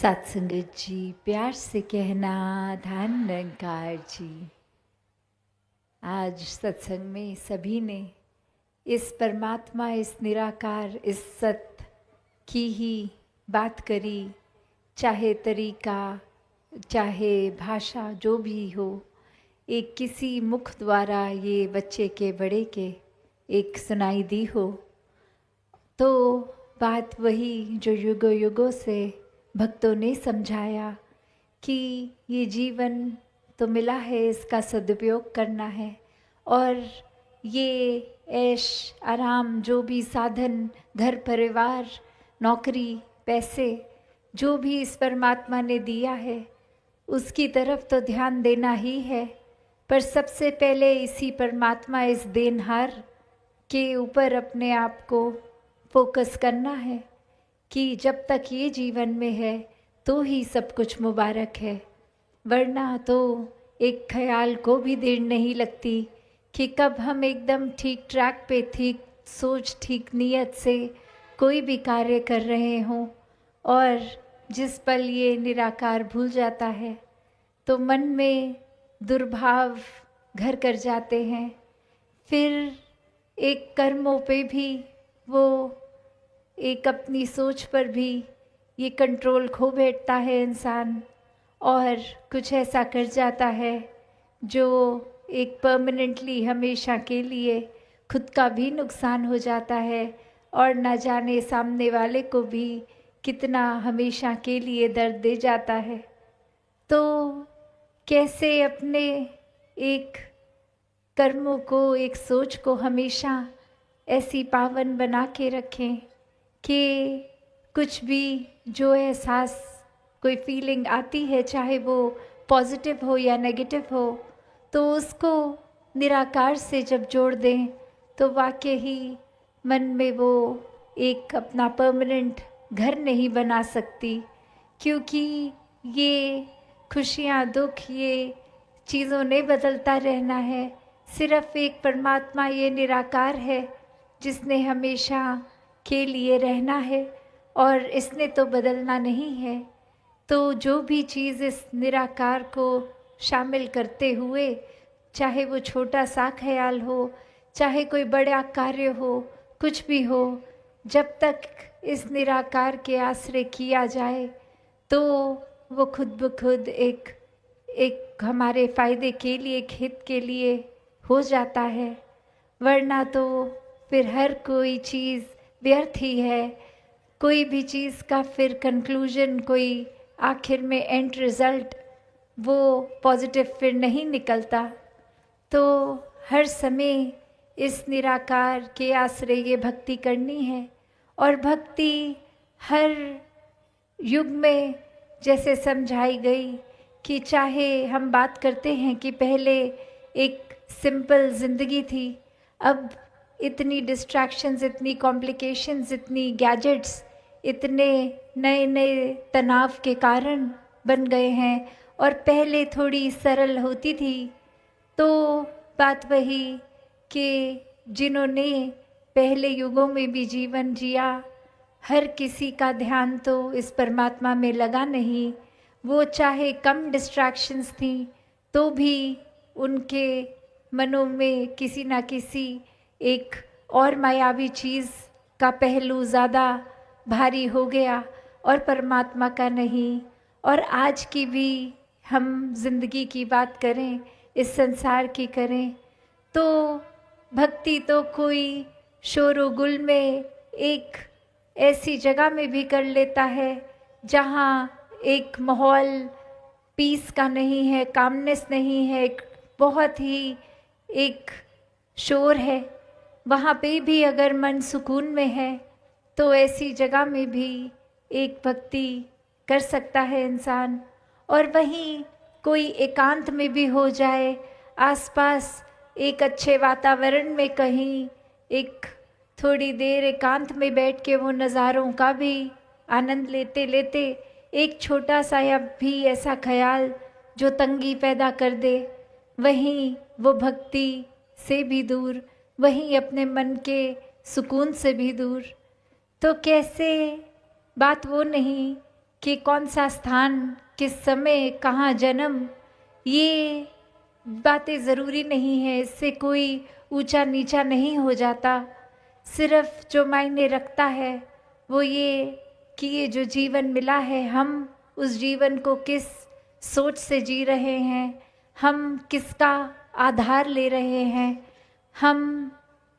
सत्संगत जी, प्यार से कहना धन निरंकार जी। आज सत्संग में सभी ने इस परमात्मा, इस निराकार, इस सत्य की ही बात करी। चाहे तरीका, चाहे भाषा, जो भी हो, एक किसी मुख द्वारा ये बच्चे के बड़े के एक सुनाई दी हो, तो बात वही जो युगों युगों से भक्तों ने समझाया कि ये जीवन तो मिला है, इसका सदुपयोग करना है। और ये ऐश आराम, जो भी साधन, घर परिवार, नौकरी, पैसे, जो भी इस परमात्मा ने दिया है, उसकी तरफ तो ध्यान देना ही है। पर सबसे पहले इसी परमात्मा, इस देनहार के ऊपर अपने आप को फोकस करना है कि जब तक ये जीवन में है तो ही सब कुछ मुबारक है। वरना तो एक ख्याल को भी देर नहीं लगती कि कब हम एकदम ठीक ट्रैक पे, ठीक सोच, ठीक नीयत से कोई भी कार्य कर रहे हों, और जिस पल ये निराकार भूल जाता है तो मन में दुर्भाव घर कर जाते हैं। फिर एक कर्मों पे भी, वो एक अपनी सोच पर भी ये कंट्रोल खो बैठता है इंसान, और कुछ ऐसा कर जाता है जो एक परमानेंटली, हमेशा के लिए खुद का भी नुकसान हो जाता है, और न जाने सामने वाले को भी कितना हमेशा के लिए दर्द दे जाता है। तो कैसे अपने एक कर्मों को, एक सोच को हमेशा ऐसी पावन बना के रखें कि कुछ भी जो एहसास, कोई फीलिंग आती है, चाहे वो पॉजिटिव हो या नेगेटिव हो, तो उसको निराकार से जब जोड़ दें तो वाकई ही मन में वो एक अपना परमानेंट घर नहीं बना सकती। क्योंकि ये खुशियाँ, दुख, ये चीज़ों ने बदलता रहना है। सिर्फ एक परमात्मा, ये निराकार है जिसने हमेशा के लिए रहना है, और इसने तो बदलना नहीं है। तो जो भी चीज़ इस निराकार को शामिल करते हुए, चाहे वो छोटा सा ख्याल हो, चाहे कोई बड़ा कार्य हो, कुछ भी हो, जब तक इस निराकार के आश्रय किया जाए तो वो खुद ब खुद एक हमारे फ़ायदे के लिए, एक हित के लिए हो जाता है। वरना तो फिर हर कोई चीज़ व्यर्थ ही है। कोई भी चीज़ का फिर कंक्लूजन, कोई आखिर में एंड रिज़ल्ट वो पॉजिटिव फिर नहीं निकलता। तो हर समय इस निराकार के आश्रय ये भक्ति करनी है। और भक्ति हर युग में जैसे समझाई गई कि चाहे हम बात करते हैं कि पहले एक सिंपल ज़िंदगी थी, अब इतनी डिस्ट्रैक्शंस, इतनी कॉम्प्लिकेशंस, इतनी गैजेट्स, इतने नए नए तनाव के कारण बन गए हैं, और पहले थोड़ी सरल होती थी। तो बात वही कि जिन्होंने पहले युगों में भी जीवन जिया, हर किसी का ध्यान तो इस परमात्मा में लगा नहीं। वो चाहे कम डिस्ट्रैक्शंस थी तो भी उनके मनों में किसी ना किसी एक और मायावी चीज़ का पहलू ज़्यादा भारी हो गया, और परमात्मा का नहीं। और आज की भी हम जिंदगी की बात करें, इस संसार की करें, तो भक्ति तो कोई शोर गुल में एक ऐसी जगह में भी कर लेता है जहाँ एक माहौल पीस का नहीं है, कामनेस नहीं है, एक बहुत ही एक शोर है। वहाँ पे भी अगर मन सुकून में है तो ऐसी जगह में भी एक भक्ति कर सकता है इंसान। और वहीं कोई एकांत में भी हो जाए, आसपास एक अच्छे वातावरण में कहीं एक थोड़ी देर एकांत में बैठ के वो नज़ारों का भी आनंद लेते लेते एक छोटा सा या भी ऐसा ख्याल जो तंगी पैदा कर दे, वहीं वो भक्ति से भी दूर, वहीं अपने मन के सुकून से भी दूर। तो कैसे बात वो नहीं कि कौन सा स्थान, किस समय, कहाँ जन्म, ये बातें ज़रूरी नहीं है। इससे कोई ऊंचा नीचा नहीं हो जाता। सिर्फ जो मायने रखता है वो ये कि ये जो जीवन मिला है, हम उस जीवन को किस सोच से जी रहे हैं, हम किसका आधार ले रहे हैं, हम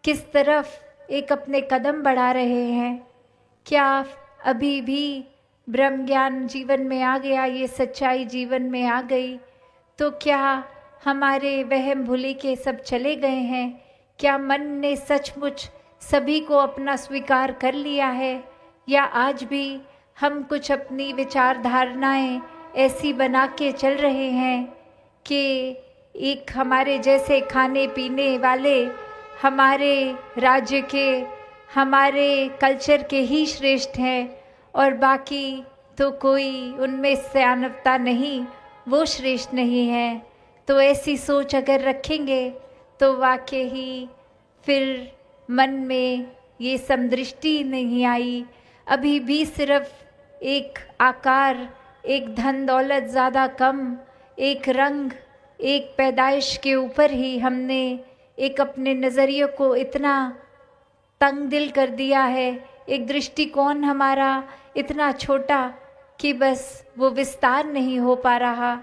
किस तरफ एक अपने कदम बढ़ा रहे हैं। क्या अभी भी ब्रह्म ज्ञान जीवन में आ गया, ये सच्चाई जीवन में आ गई, तो क्या हमारे वहम भूले के सब चले गए हैं? क्या मन ने सचमुच सभी को अपना स्वीकार कर लिया है, या आज भी हम कुछ अपनी विचारधारणाएं ऐसी बना के चल रहे हैं कि एक हमारे जैसे खाने पीने वाले हमारे राज्य के, हमारे कल्चर के ही श्रेष्ठ हैं और बाकी तो कोई उनमें सयानवता नहीं, वो श्रेष्ठ नहीं है। तो ऐसी सोच अगर रखेंगे तो वाकई ही फिर मन में ये समदृष्टि नहीं आई। अभी भी सिर्फ एक आकार, एक धन दौलत ज़्यादा कम, एक रंग, एक पैदाइश के ऊपर ही हमने एक अपने नज़रिए को इतना तंग दिल कर दिया है। एक दृष्टिकोण हमारा इतना छोटा कि बस वो विस्तार नहीं हो पा रहा।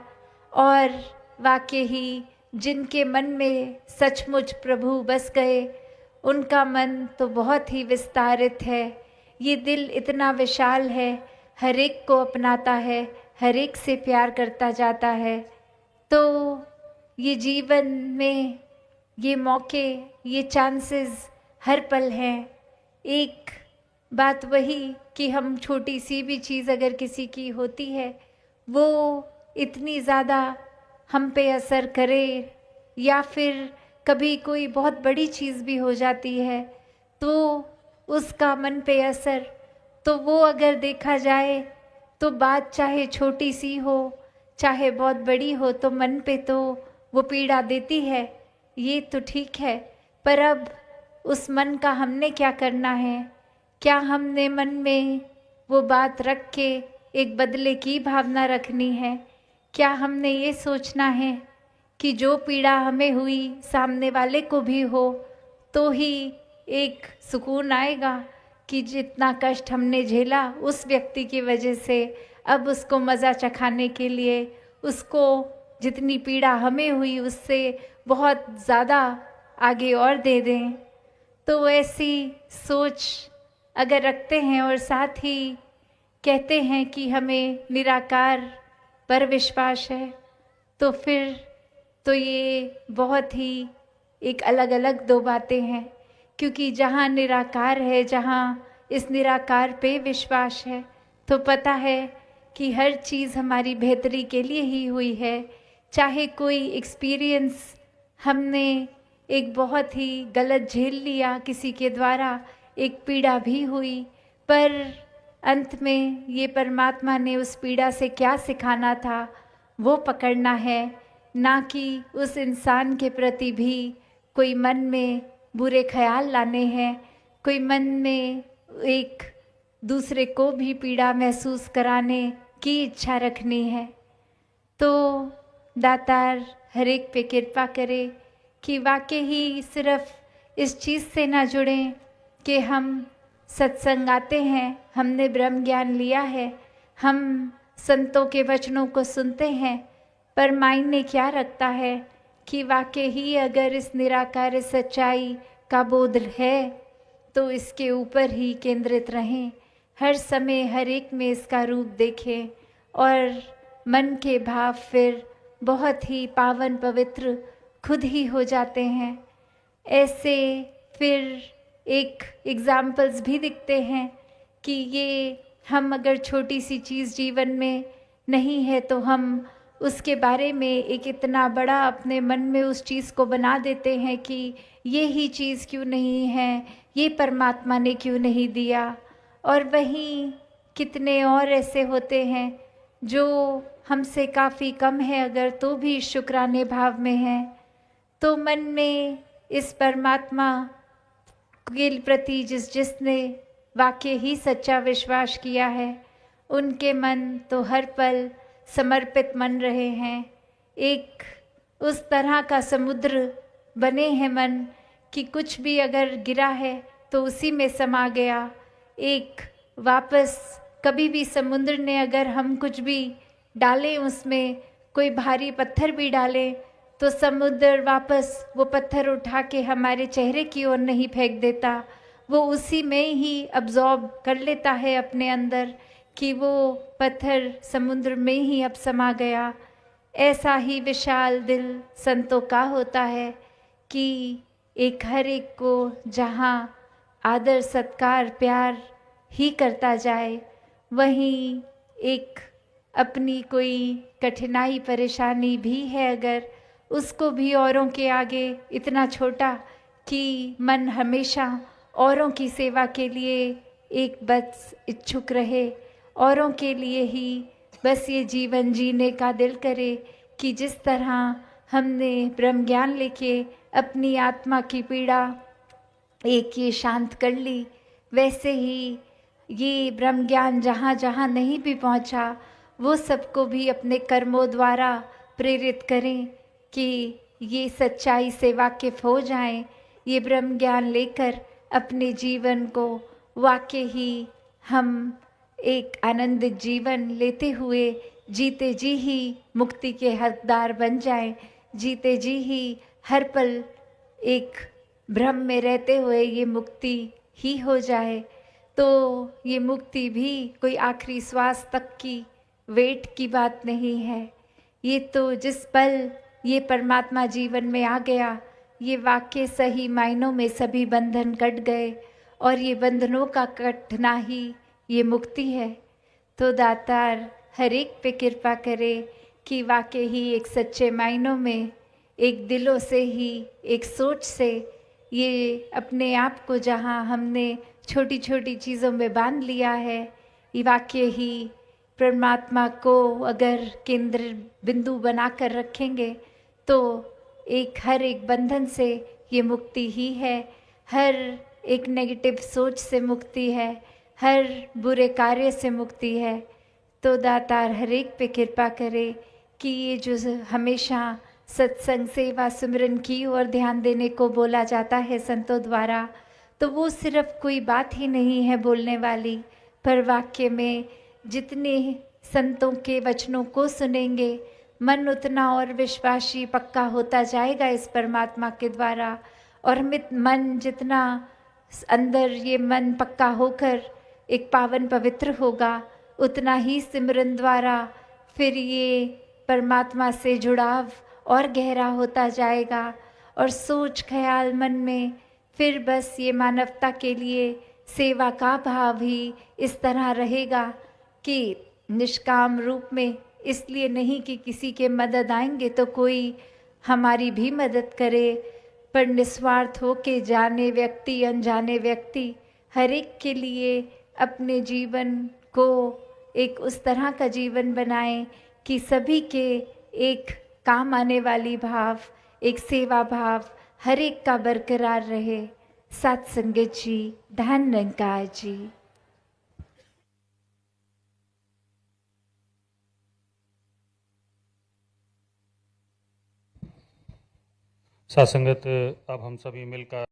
और वाकई ही जिनके मन में सचमुच प्रभु बस गए, उनका मन तो बहुत ही विस्तारित है। ये दिल इतना विशाल है, हर एक को अपनाता है, हर एक से प्यार करता जाता है। तो ये जीवन में ये मौके, ये चांसेस हर पल हैं। एक बात वही कि हम छोटी सी भी चीज़ अगर किसी की होती है, वो इतनी ज़्यादा हम पे असर करे, या फिर कभी कोई बहुत बड़ी चीज़ भी हो जाती है तो उसका मन पे असर, तो वो अगर देखा जाए तो बात चाहे छोटी सी हो चाहे बहुत बड़ी हो, तो मन पे तो वो पीड़ा देती है, ये तो ठीक है। पर अब उस मन का हमने क्या करना है? क्या हमने मन में वो बात रख के एक बदले की भावना रखनी है? क्या हमने ये सोचना है कि जो पीड़ा हमें हुई सामने वाले को भी हो तो ही एक सुकून आएगा, कि जितना कष्ट हमने झेला उस व्यक्ति की वजह से, अब उसको मज़ा चखाने के लिए उसको जितनी पीड़ा हमें हुई उससे बहुत ज़्यादा आगे और दे दें। तो ऐसी सोच अगर रखते हैं और साथ ही कहते हैं कि हमें निराकार पर विश्वास है, तो फिर तो ये बहुत ही एक अलग अलग दो बातें हैं। क्योंकि जहाँ निराकार है, जहाँ इस निराकार पे विश्वास है, तो पता है कि हर चीज़ हमारी बेहतरी के लिए ही हुई है। चाहे कोई एक्सपीरियंस हमने एक बहुत ही गलत झेल लिया, किसी के द्वारा एक पीड़ा भी हुई, पर अंत में ये परमात्मा ने उस पीड़ा से क्या सिखाना था वो पकड़ना है, ना कि उस इंसान के प्रति भी कोई मन में बुरे ख्याल लाने हैं, कोई मन में एक दूसरे को भी पीड़ा महसूस कराने की इच्छा रखनी है। तो दातार हर एक पे कृपा करे कि वाकई ही सिर्फ इस चीज़ से ना जुड़ें कि हम सत्संग आते हैं, हमने ब्रह्म ज्ञान लिया है, हम संतों के वचनों को सुनते हैं, पर मायने क्या रखता है कि वाकई ही अगर इस निराकार सच्चाई का बोध है तो इसके ऊपर ही केंद्रित रहें, हर समय हर एक में इसका रूप देखें और मन के भाव फिर बहुत ही पावन पवित्र खुद ही हो जाते हैं। ऐसे फिर एक एग्जाम्पल्स भी दिखते हैं कि ये हम अगर छोटी सी चीज़ जीवन में नहीं है तो हम उसके बारे में एक इतना बड़ा अपने मन में उस चीज़ को बना देते हैं कि ये ही चीज़ क्यों नहीं है, ये परमात्मा ने क्यों नहीं दिया। और वहीं कितने और ऐसे होते हैं जो हमसे काफ़ी कम है अगर तो भी शुक्राने भाव में हैं। तो मन में इस परमात्मा के प्रति जिसने वाकई ही सच्चा विश्वास किया है, उनके मन तो हर पल समर्पित मन रहे हैं। एक उस तरह का समुद्र बने हैं मन कि कुछ भी अगर गिरा है तो उसी में समा गया। एक वापस कभी भी समुद्र ने अगर हम कुछ भी डालें, उसमें कोई भारी पत्थर भी डालें, तो समुद्र वापस वो पत्थर उठा के हमारे चेहरे की ओर नहीं फेंक देता। वो उसी में ही अब्जॉर्ब कर लेता है अपने अंदर कि वो पत्थर समुद्र में ही अब समा गया। ऐसा ही विशाल दिल संतों का होता है कि एक हर एक को जहाँ आदर सत्कार प्यार ही करता जाए, वहीं एक अपनी कोई कठिनाई परेशानी भी है अगर, उसको भी औरों के आगे इतना छोटा कि मन हमेशा औरों की सेवा के लिए एक बस इच्छुक रहे, औरों के लिए ही बस ये जीवन जीने का दिल करे कि जिस तरह हमने ब्रह्म ज्ञान लेके अपनी आत्मा की पीड़ा एक ये शांत कर ली, वैसे ही ये ब्रह्म ज्ञान जहाँ जहाँ नहीं भी पहुँचा, वो सबको भी अपने कर्मों द्वारा प्रेरित करें कि ये सच्चाई से वाकिफ हो जाएं, ये ब्रह्म ज्ञान लेकर अपने जीवन को वाकई ही हम एक आनंदित जीवन लेते हुए जीते जी ही मुक्ति के हकदार बन जाएं, जीते जी ही हर पल एक भ्रम में रहते हुए ये मुक्ति ही हो जाए। तो ये मुक्ति भी कोई आखिरी श्वास तक की वेट की बात नहीं है। ये तो जिस पल ये परमात्मा जीवन में आ गया, ये वाक्य सही मायनों में सभी बंधन कट गए और ये बंधनों का कटना ही ये मुक्ति है। तो दातार हर एक पे कृपा करे कि वाकई ही एक सच्चे मायनों में एक दिलों से ही एक सोच से ये अपने आप को जहाँ हमने छोटी छोटी चीज़ों में बांध लिया है, ये वाकई ही परमात्मा को अगर केंद्र बिंदु बनाकर रखेंगे तो एक हर एक बंधन से ये मुक्ति ही है, हर एक नेगेटिव सोच से मुक्ति है, हर बुरे कार्य से मुक्ति है। तो दातार हर एक पे कृपा करे कि ये जो हमेशा सत्संग सेवा सिमरन की ओर ध्यान देने को बोला जाता है संतों द्वारा, तो वो सिर्फ कोई बात ही नहीं है बोलने वाली, पर वाक्य में जितने संतों के वचनों को सुनेंगे मन उतना और विश्वासी पक्का होता जाएगा इस परमात्मा के द्वारा। और मन जितना अंदर ये मन पक्का होकर एक पावन पवित्र होगा, उतना ही सिमरन द्वारा फिर ये परमात्मा से जुड़ाव और गहरा होता जाएगा और सोच ख्याल मन में फिर बस ये मानवता के लिए सेवा का भाव ही इस तरह रहेगा कि निष्काम रूप में, इसलिए नहीं कि किसी के मदद आएंगे तो कोई हमारी भी मदद करे, पर निस्वार्थ हो के जाने व्यक्ति अनजाने व्यक्ति हर एक के लिए अपने जीवन को एक उस तरह का जीवन बनाएं कि सभी के एक काम आने वाली भाव, एक सेवा भाव हर एक का बरकरार रहे। सात संगत जी, धन निरंकार जी। सात संगत, अब हम सभी मिलकर